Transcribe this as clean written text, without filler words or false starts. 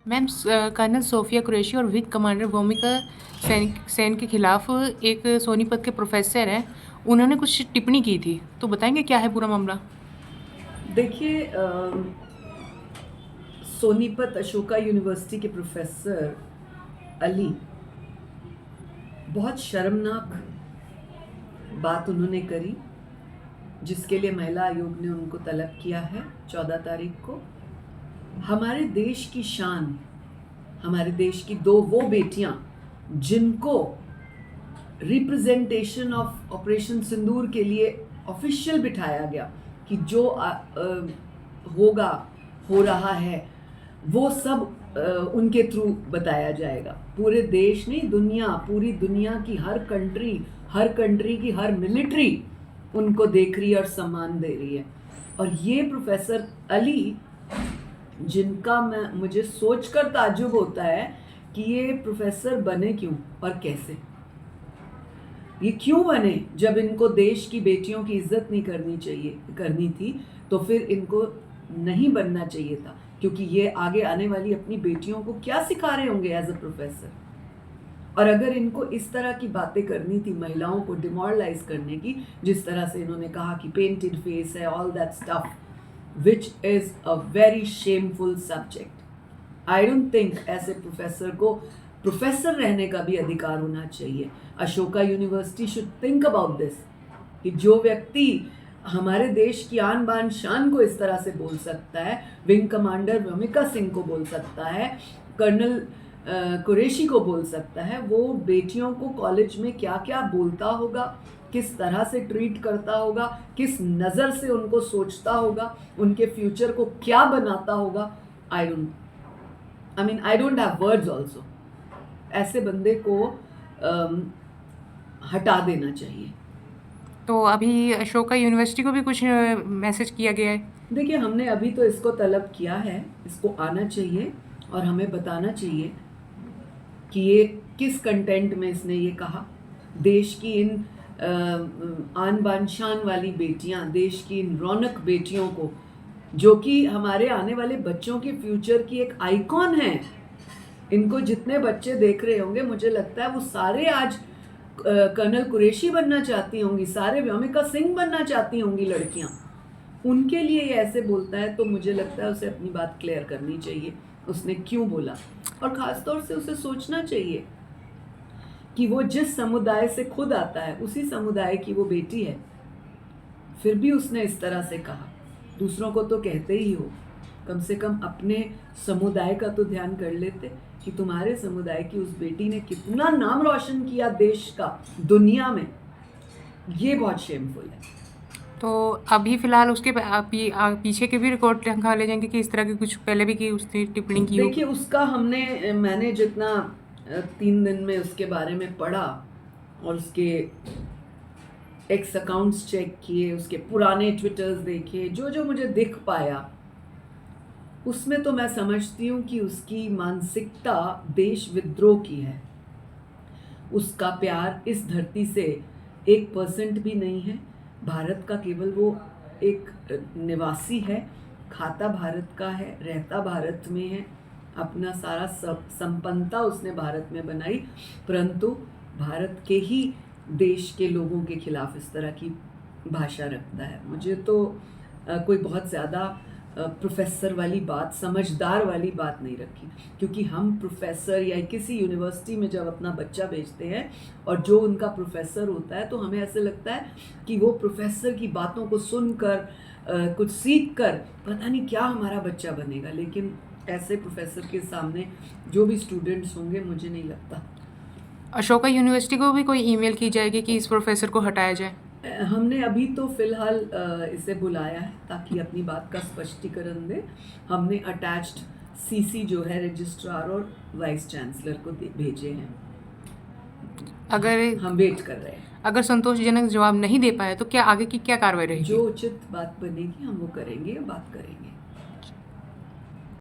Ma'am colonel Sophia Qureshi और wing commander भूमिका सेन के खिलाफ एक सोनीपत के प्रोफेसर हैं, उन्होंने कुछ टिप्पणी की थी, तो बताएंगे क्या है पूरा मामला? देखिए, सोनीपत अशोका यूनिवर्सिटी के प्रोफेसर अली बहुत शर्मनाक बात उन्होंने करी, जिसके लिए महिला आयोग ने उनको तलब किया है 14 तारीख को। हमारे देश की शान, हमारे देश की दो वो बेटियां जिनको रिप्रेजेंटेशन ऑफ ऑपरेशन सिंदूर के लिए ऑफिशियल बिठाया गया कि जो होगा, हो रहा है, वो सब उनके थ्रू बताया जाएगा। पूरे देश नहीं, दुनिया, पूरी दुनिया की हर कंट्री की हर मिलिट्री उनको देख रही है और सम्मान दे रही है। और ये प्रोफेसर अली, जिनका मुझे सोचकर ताज्जुब होता है कि ये प्रोफेसर बने क्यों और कैसे। ये क्यों बने? जब इनको देश की बेटियों की इज्जत नहीं करनी थी, तो फिर इनको नहीं बनना चाहिए था, क्योंकि ये आगे आने वाली अपनी बेटियों को क्या सिखा रहे होंगे एज अ प्रोफेसर। और अगर इनको इस तरह की बातें करनी थी, महिलाओं को डिमोरलाइज करने की, जिस तरह से इन्होंने कहा कि पेंटेड फेस है, all that stuff, which is a very shameful subject. I don't think ऐसे प्रोफेसर को प्रोफेसर रहने का भी अधिकार होना चाहिए। Ashoka university should think about this, कि जो व्यक्ति हमारे देश की आन बान शान को इस तरह से बोल सकता है, विंग कमांडर भूमिका सिंह को बोल सकता है, कर्नल कुरैशी को बोल सकता है, वो बेटियों को कॉलेज में क्या क्या बोलता होगा, किस तरह से ट्रीट करता होगा, किस नज़र से उनको सोचता होगा, उनके फ्यूचर को क्या बनाता होगा। I don't have words also. ऐसे बंदे को हटा देना चाहिए। तो अभी अशोका यूनिवर्सिटी को भी कुछ मैसेज किया गया है? देखिए, हमने अभी तो इसको तलब किया है, इसको आना चाहिए और हमें बताना चाहिए कि ये किस कंटेंट में इसने ये कहा। देश की इन आन बान शान वाली बेटियां, देश की इन रौनक बेटियों को, जो कि हमारे आने वाले बच्चों के फ्यूचर की एक आइकॉन है, इनको जितने बच्चे देख रहे होंगे, मुझे लगता है वो सारे आज कर्नल कुरैशी बनना चाहती होंगी, सारे व्योमिका सिंह बनना चाहती होंगी लड़कियां। उनके लिए ये ऐसे बोलता है, तो मुझे लगता है उसे अपनी बात क्लियर करनी चाहिए, उसने क्यों बोला। और खासतौर से उसे सोचना चाहिए कि वो जिस समुदाय से खुद आता है, उसी समुदाय की वो बेटी है, फिर भी उसने इस तरह से कहा। दूसरों को तो कहते ही हो, कम से कम अपने समुदाय का तो ध्यान कर लेते कि तुम्हारे समुदाय की उस बेटी ने कितना नाम रोशन किया देश का, दुनिया में। ये बहुत शेमफुल है। तो अभी फिलहाल उसके पीछे के भी रिकॉर्ड निकाले जाएंगे कि इस तरह की कुछ पहले भी की उसने टिप्पणी की हो? देखिए, उसका मैंने जितना 3 दिन में उसके बारे में पढ़ा और उसके एक्स अकाउंट्स चेक किए, उसके पुराने ट्विटर्स देखे, जो जो मुझे दिख पाया, उसमें तो मैं समझती हूँ कि उसकी मानसिकता देश विद्रोह की है। उसका प्यार इस धरती से 1% भी नहीं है। भारत का केवल वो एक निवासी है, खाता भारत का है, रहता भारत में है, अपना सारा संपन्नता उसने भारत में बनाई, परंतु भारत के ही देश के लोगों के खिलाफ इस तरह की भाषा रखता है। मुझे तो कोई बहुत ज़्यादा प्रोफेसर वाली बात, समझदार वाली बात नहीं रखी, क्योंकि हम प्रोफेसर या किसी यूनिवर्सिटी में जब अपना बच्चा भेजते हैं और जो उनका प्रोफेसर होता है, तो हमें ऐसे लगता है कि वो प्रोफेसर की बातों को सुनकर कुछ सीख कर पता नहीं क्या हमारा बच्चा बनेगा। लेकिन ऐसे प्रोफेसर के सामने जो भी स्टूडेंट्स होंगे, मुझे नहीं लगता। अशोका यूनिवर्सिटी को भी कोई ईमेल की जाएगी कि इस प्रोफेसर को हटाया जाए? हमने अभी तो फिलहाल इसे बुलाया है ताकि अपनी बात का स्पष्टीकरण दे। हमने अटैच्ड सीसी जो है रजिस्ट्रार और वाइस चांसलर को भेजे हैं। अगर हम वेट कर रहे हैं। अगर संतोषजनक जवाब नहीं दे पाए तो क्या आगे की क्या कार्रवाई रहेगी? जो उचित बात बनेगी हम वो करेंगे, बात करेंगे।